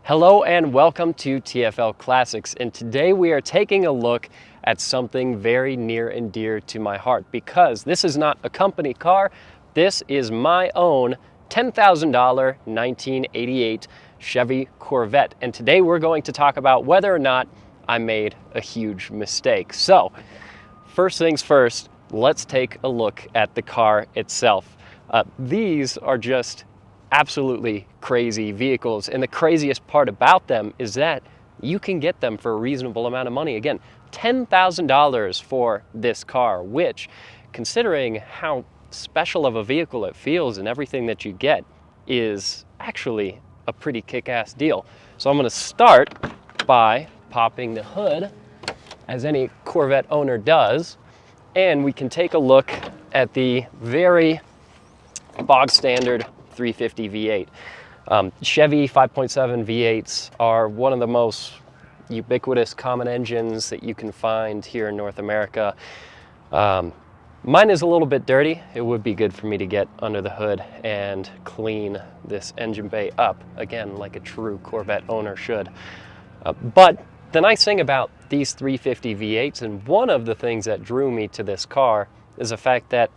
Hello and welcome to TFL Classics, and today we are taking a look at something very near and dear to my heart because this is not a company car, this is my own $10,000 1988 Chevy Corvette, and today we're going to talk about whether or not I made a huge mistake. So, first things first, let's take a look at the car itself. These are just absolutely crazy vehicles, and the craziest part about them is that you can get them for a reasonable amount of money. Again, $10,000 for this car, which, considering how special of a vehicle it feels and everything that you get, is actually a pretty kick-ass deal. So I'm going to start by popping the hood, as any Corvette owner does, and we can take a look at the very bog standard 350 V8. Chevy 5.7 V8s are one of the most ubiquitous common engines that you can find here in North America. Mine is a little bit dirty. It would be good for me to get under the hood and clean this engine bay up, again, like a true Corvette owner should. But the nice thing about these 350 V8s, and one of the things that drew me to this car, is the fact that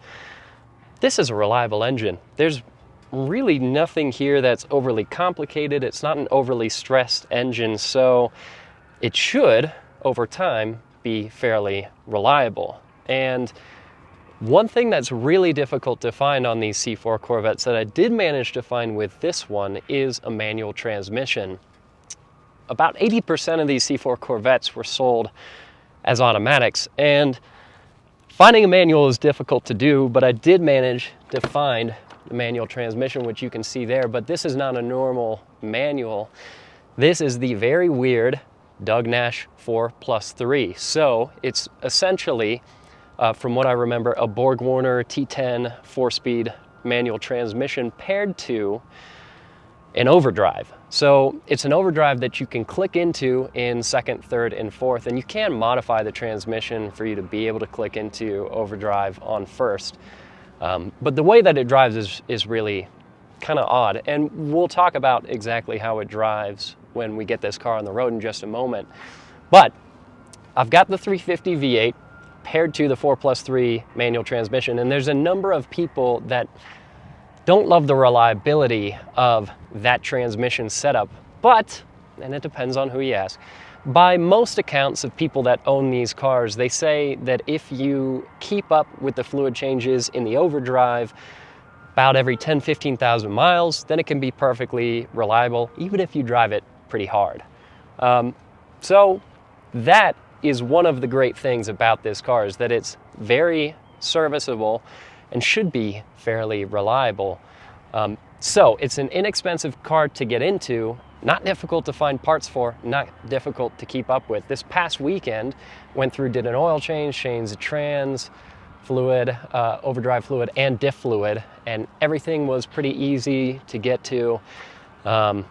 this is a reliable engine. There's really nothing here that's overly complicated. It's not an overly stressed engine, so it should, over time, be fairly reliable. And one thing that's really difficult to find on these C4 Corvettes that I did manage to find with this one is a manual transmission. About 80% of these C4 Corvettes were sold as automatics, and finding a manual is difficult to do, but I did manage to find the manual transmission, which you can see there, but this is not a normal manual. This is the very weird Doug Nash 4+3. So it's essentially, from what I remember, a Borg-Warner T10 4-speed manual transmission paired to an overdrive. So it's an overdrive that you can click into in second, third, and fourth, and you can modify the transmission for you to be able to click into overdrive on first. But the way that it drives is really kind of odd, and we'll talk about exactly how it drives when we get this car on the road in just a moment. But I've got the 350 V8 paired to the 4+3 manual transmission, and there's a number of people that don't love the reliability of that transmission setup, but, and it depends on who you ask, by most accounts of people that own these cars, they say that if you keep up with the fluid changes in the overdrive about every 10-15,000 miles, then it can be perfectly reliable, even if you drive it pretty hard. So that is one of the great things about this car, is that it's very serviceable and should be fairly reliable. So it's an inexpensive car to get into, not difficult to find parts for, not difficult to keep up with. This past weekend, did an oil change, changed the trans fluid, overdrive fluid, and diff fluid, and everything was pretty easy to get to. Yeah,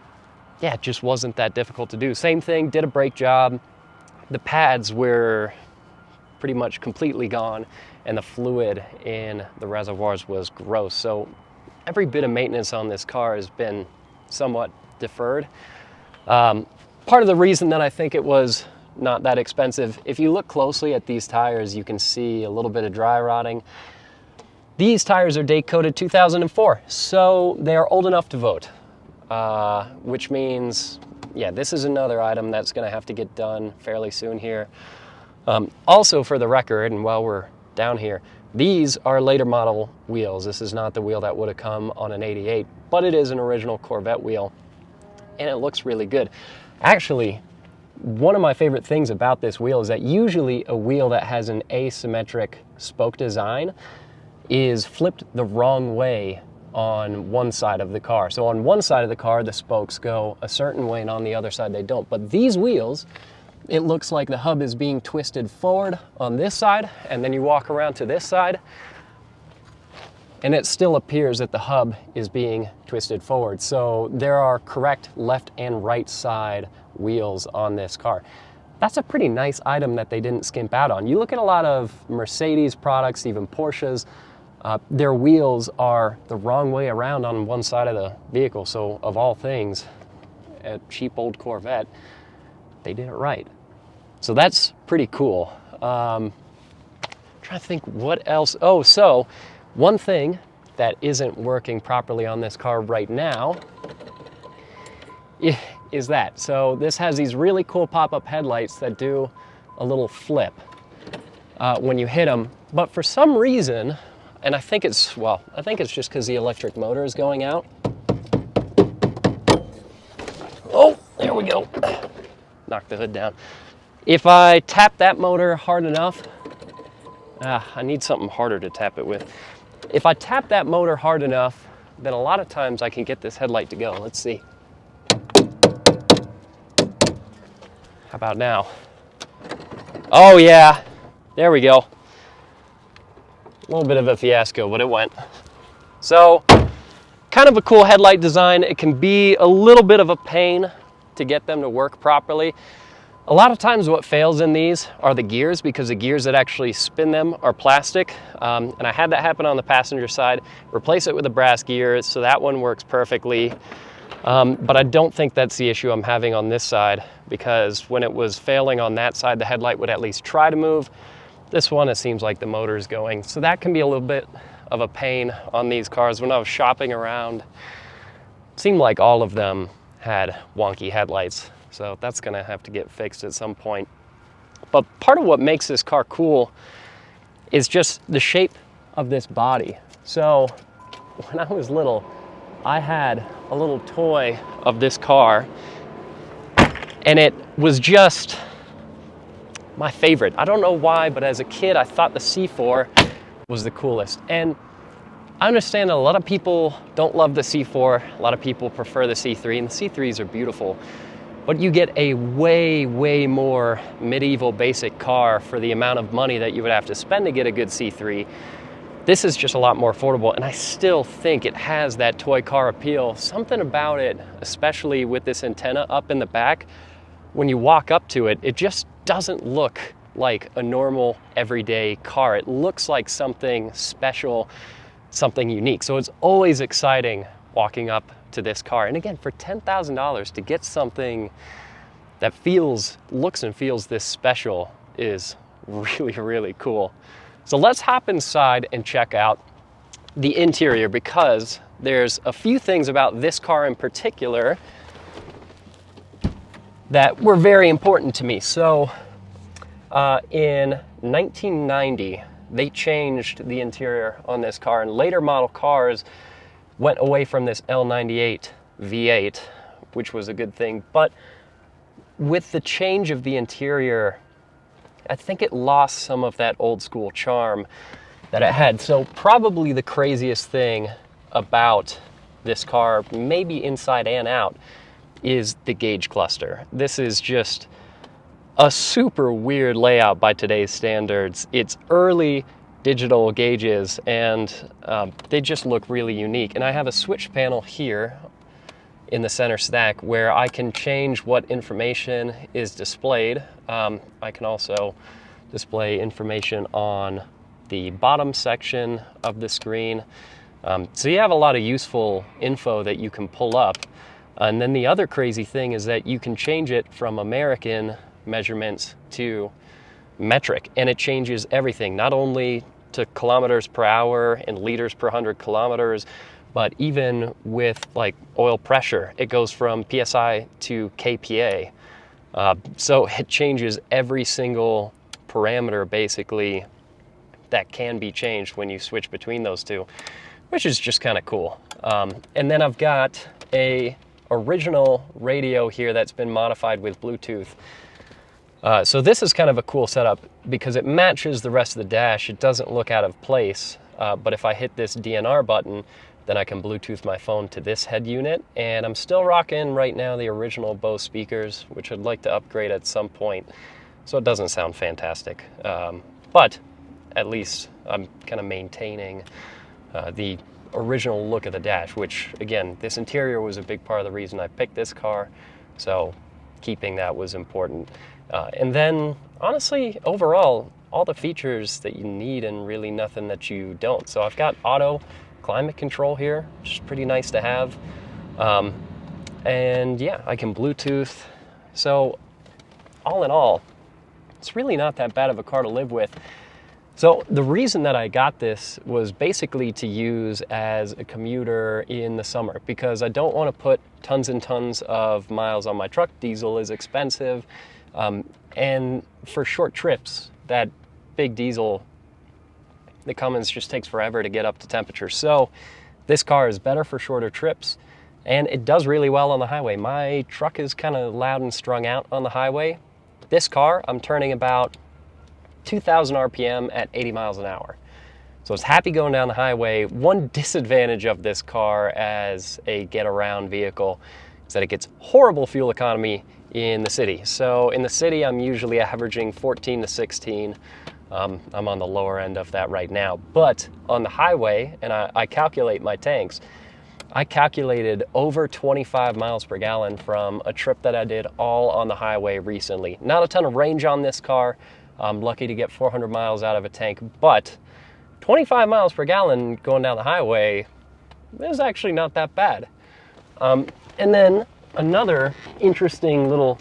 it just wasn't that difficult to do. Same thing, did a brake job. The pads were pretty much completely gone, and the fluid in the reservoirs was gross. So every bit of maintenance on this car has been somewhat deferred. Part of the reason that I think it was not that expensive, if you look closely at these tires, you can see a little bit of dry rotting. These tires are date coded 2004, so they are old enough to vote, which means, yeah, this is another item that's going to have to get done fairly soon here. Also, for the record, and while we're down here, these are later model wheels. This is not the wheel that would have come on an 88, but it is an original Corvette wheel, and it looks really good. Actually, one of my favorite things about this wheel is that usually a wheel that has an asymmetric spoke design is flipped the wrong way on one side of the car. So on one side of the car, the spokes go a certain way, and on the other side they don't. But these wheels, it looks like the hub is being twisted forward on this side, and then you walk around to this side, and it still appears that the hub is being twisted forward. So there are correct left and right side wheels on this car. That's a pretty nice item that they didn't skimp out on. You look at a lot of Mercedes products, even Porsches, their wheels are the wrong way around on one side of the vehicle. So of all things, a cheap old Corvette, they did it right. So that's pretty cool. Trying to think what else. Oh, so one thing that isn't working properly on this car right now is that. So this has these really cool pop-up headlights that do a little flip when you hit them. But for some reason, and I think it's just because the electric motor is going out. Oh, there we go. Knock the hood down. If I tap that motor hard enough, I need something harder to tap it with. If I tap that motor hard enough, then a lot of times I can get this headlight to go. Let's see. How about now? Oh yeah, there we go. A little bit of a fiasco, but it went. So, kind of a cool headlight design. It can be a little bit of a pain to get them to work properly. A lot of times what fails in these are the gears, because the gears that actually spin them are plastic. And I had that happen on the passenger side. Replace it with a brass gear, so that one works perfectly. But I don't think that's the issue I'm having on this side, because when it was failing on that side, the headlight would at least try to move. This one, it seems like the motor is going. So that can be a little bit of a pain on these cars. When I was shopping around, it seemed like all of them had wonky headlights. So that's gonna have to get fixed at some point. But part of what makes this car cool is just the shape of this body. So when I was little, I had a little toy of this car, and it was just my favorite. I don't know why, but as a kid, I thought the C4 was the coolest. And I understand that a lot of people don't love the C4. A lot of people prefer the C3, and the C3s are beautiful. But you get a way, way more medieval basic car for the amount of money that you would have to spend to get a good C3. This is just a lot more affordable, and I still think it has that toy car appeal. Something about it, especially with this antenna up in the back, when you walk up to it, it just doesn't look like a normal everyday car. It looks like something special, something unique. So it's always exciting walking up to this car. And again, for $10,000 to get something that looks and feels this special is really, really cool. So let's hop inside and check out the interior, because there's a few things about this car in particular that were very important to me. So in 1990, they changed the interior on this car, and later model cars went away from this L98 V8, which was a good thing. But with the change of the interior, I think it lost some of that old school charm that it had. So probably the craziest thing about this car, maybe inside and out, is the gauge cluster. This is just a super weird layout by today's standards. It's early digital gauges, and they just look really unique. And I have a switch panel here in the center stack where I can change what information is displayed. I can also display information on the bottom section of the screen. So you have a lot of useful info that you can pull up. And then the other crazy thing is that you can change it from American measurements to metric, and it changes everything, not only to kilometers per hour and liters per 100 kilometers, but even with like oil pressure, it goes from PSI to KPA. So it changes every single parameter basically that can be changed when you switch between those two, which is just kind of cool. And then I've got a original radio here that's been modified with Bluetooth. So this is kind of a cool setup because it matches the rest of the dash. It doesn't look out of place, but if I hit this DNR button, then I can Bluetooth my phone to this head unit. And I'm still rocking right now the original Bose speakers, which I'd like to upgrade at some point, so it doesn't sound fantastic. But at least I'm kind of maintaining the original look of the dash, which again, this interior was a big part of the reason I picked this car, so keeping that was important. And then honestly, overall, all the features that you need and really nothing that you don't. So I've got auto climate control here, which is pretty nice to have. And yeah, I can Bluetooth. So all in all, it's really not that bad of a car to live with. So the reason that I got this was basically to use as a commuter in the summer, because I don't want to put tons and tons of miles on my truck. Diesel is expensive. And for short trips, that big diesel, the Cummins, just takes forever to get up to temperature. So this car is better for shorter trips, and it does really well on the highway. My truck is kind of loud and strung out on the highway. This car, I'm turning about 2,000 RPM at 80 miles an hour. So it's happy going down the highway. One disadvantage of this car as a get-around vehicle is that it gets horrible fuel economy in the city. So in the city, I'm usually averaging 14 to 16. I'm on the lower end of that right now. But on the highway, and I calculate my tanks, I calculated over 25 miles per gallon from a trip that I did all on the highway recently. Not a ton of range on this car. I'm lucky to get 400 miles out of a tank, but 25 miles per gallon going down the highway is actually not that bad. And then another interesting little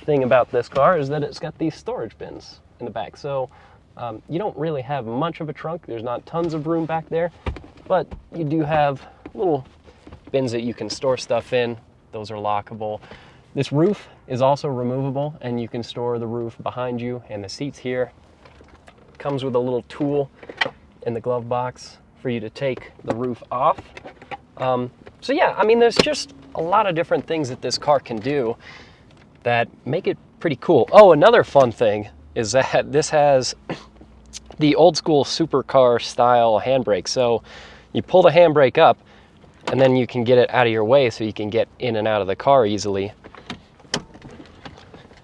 thing about this car is that it's got these storage bins in the back. So you don't really have much of a trunk. There's not tons of room back there, but you do have little bins that you can store stuff in. Those are lockable. This roof is also removable, and you can store the roof behind you, and the seats here. Comes with a little tool in the glove box for you to take the roof off. So yeah, I mean, there's just a lot of different things that this car can do that make it pretty cool. Oh, another fun thing is that this has the old school supercar style handbrake. So you pull the handbrake up, and then you can get it out of your way so you can get in and out of the car easily.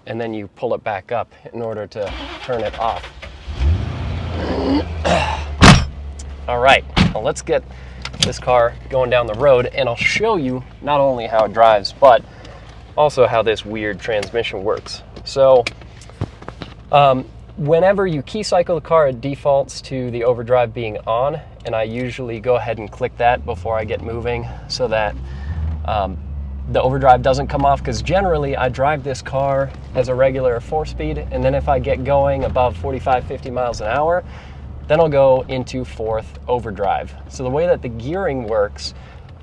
And then you pull it back up in order to turn it off. All right, well, let's get this car going down the road, and I'll show you not only how it drives, but also how this weird transmission works. So whenever you key cycle the car, it defaults to the overdrive being on, and I usually go ahead and click that before I get moving so that the overdrive doesn't come off, because generally I drive this car as a regular 4-speed, and then if I get going above 45-50 miles an hour, then I'll go into 4th overdrive. So the way that the gearing works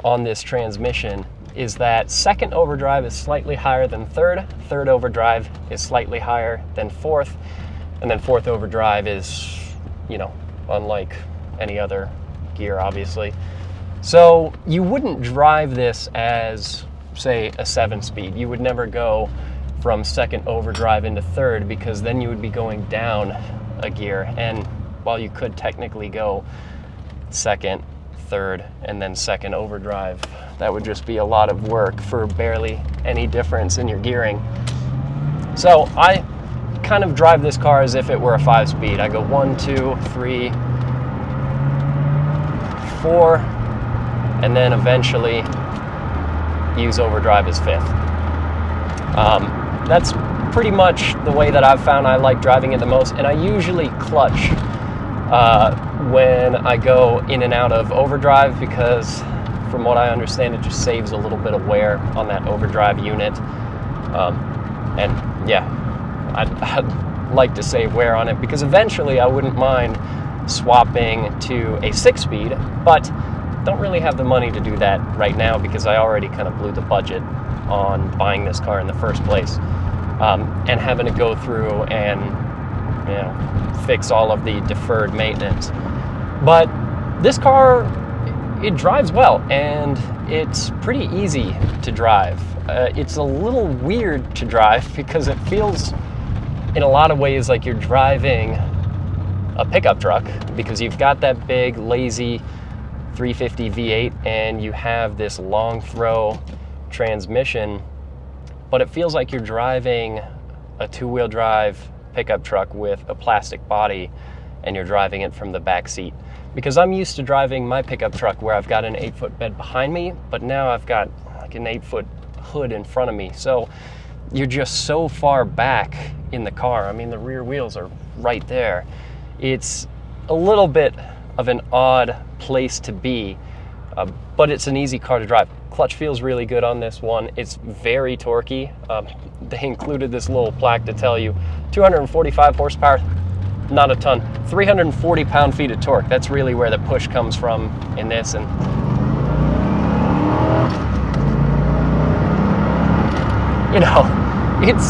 on this transmission is that 2nd overdrive is slightly higher than 3rd, 3rd overdrive is slightly higher than 4th, and then 4th overdrive is, you know, unlike any other gear, obviously. So you wouldn't drive this as, say, a 7-speed. You would never go from 2nd overdrive into 3rd, because then you would be going down a gear. And while you could technically go 2nd, 3rd, and then 2nd overdrive, that would just be a lot of work for barely any difference in your gearing. So I kind of drive this car as if it were a 5-speed. I go 1, 2, 3, 4, and then eventually use overdrive as 5th. That's pretty much the way that I've found I like driving it the most, and I usually clutch when I go in and out of overdrive, because from what I understand, it just saves a little bit of wear on that overdrive unit. And yeah, I'd like to save wear on it, because eventually I wouldn't mind swapping to a 6-speed, but don't really have the money to do that right now, because I already kind of blew the budget on buying this car in the first place, and having to go through and, you know, fix all of the deferred maintenance. But this car, it drives well, and it's pretty easy to drive. It's a little weird to drive because it feels in a lot of ways like you're driving a pickup truck, because you've got that big lazy 350 V8 and you have this long throw transmission, but it feels like you're driving a 2-wheel drive pickup truck with a plastic body, and you're driving it from the back seat. Because I'm used to driving my pickup truck where I've got an 8-foot bed behind me, but now I've got like an 8-foot hood in front of me. So you're just so far back in the car. I mean, the rear wheels are right there. It's a little bit of an odd place to be, but it's an easy car to drive. Clutch feels really good on this one. It's very torquey. They included this little plaque to tell you 245 horsepower, not a ton. 340 pound-feet of torque. That's really where the push comes from in this. And you know, it's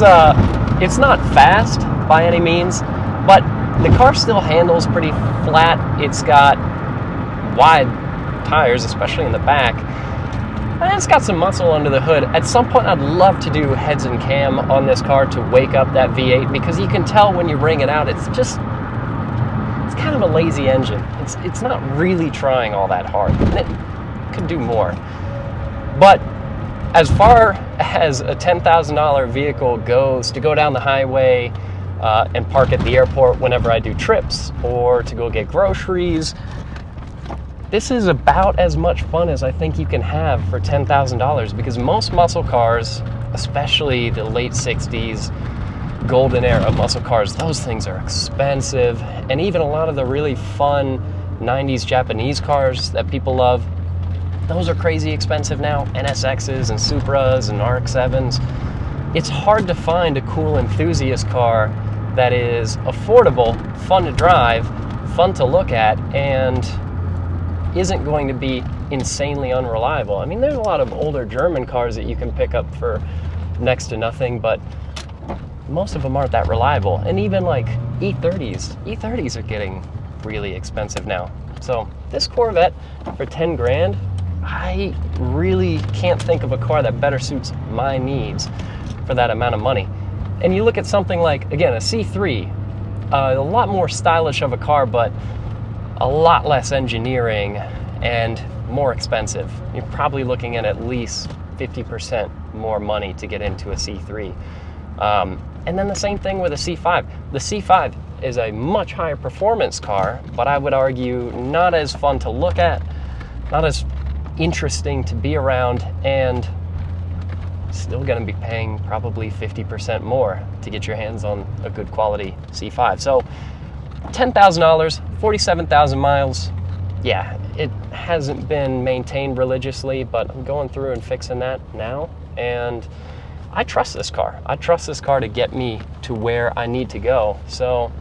not fast by any means, but the car still handles pretty flat. It's got wide tires, especially in the back. And it's got some muscle under the hood. At some point, I'd love to do heads and cam on this car to wake up that V8, because you can tell when you ring it out, it's kind of a lazy engine. It's not really trying all that hard, and it could do more. But as far as a $10,000 vehicle goes, to go down the highway and park at the airport whenever I do trips, or to go get groceries, this is about as much fun as I think you can have for $10,000, because most muscle cars, especially the late 60s, golden era muscle cars, those things are expensive. And even a lot of the really fun 90s Japanese cars that people love, those are crazy expensive now. NSXs and Supras and RX-7s. It's hard to find a cool enthusiast car that is affordable, fun to drive, fun to look at, and isn't going to be insanely unreliable. I mean, there's a lot of older German cars that you can pick up for next to nothing, but most of them aren't that reliable. And even like E30s are getting really expensive now. So this Corvette for 10 grand, I really can't think of a car that better suits my needs for that amount of money. And you look at something like, again, a C3, a lot more stylish of a car, but a lot less engineering and more expensive. You're probably looking at least 50% more money to get into a C3. And then the same thing with a C5. The C5 is a much higher performance car, but I would argue not as fun to look at, not as interesting to be around, and still going to be paying probably 50% more to get your hands on a good quality C5. So $10,000, 47,000 miles. Yeah, it hasn't been maintained religiously, but I'm going through and fixing that now, and I trust this car. I trust this car to get me to where I need to go. So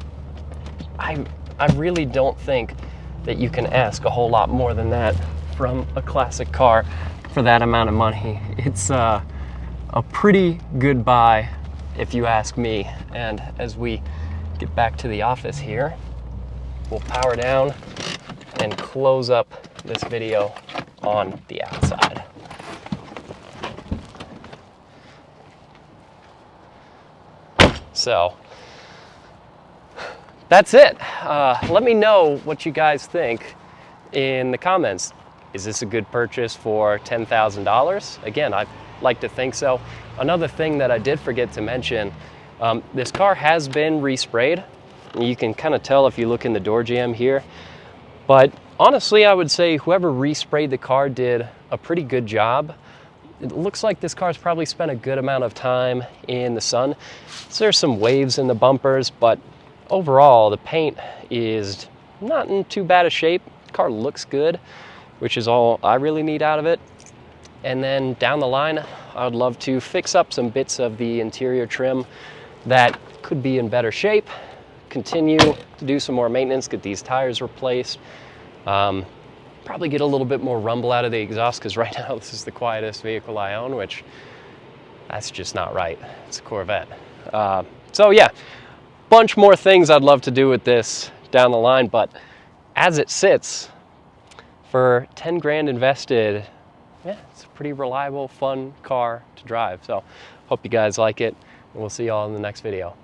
I really don't think that you can ask a whole lot more than that from a classic car for that amount of money. It's a pretty good buy, if you ask me. And as we get back to the office here, we'll power down and close up this video on the outside. So that's it. Let me know what you guys think in the comments. Is this a good purchase for $10,000? Again, I like to think so. Another thing that I did forget to mention, this car has been resprayed. You can kind of tell if you look in the door jamb here. But honestly, I would say whoever resprayed the car did a pretty good job. It looks like this car's probably spent a good amount of time in the sun. So there's some waves in the bumpers, but overall the paint is not in too bad a shape. The car looks good, which is all I really need out of it. And then down the line, I would love to fix up some bits of the interior trim that could be in better shape, continue to do some more maintenance, get these tires replaced, probably get a little bit more rumble out of the exhaust, because right now this is the quietest vehicle I own, which that's just not right. It's a Corvette. So yeah, bunch more things I'd love to do with this down the line, but as it sits, for 10 grand invested, yeah, it's a pretty reliable, fun car to drive. So hope you guys like it, and we'll see y'all in the next video.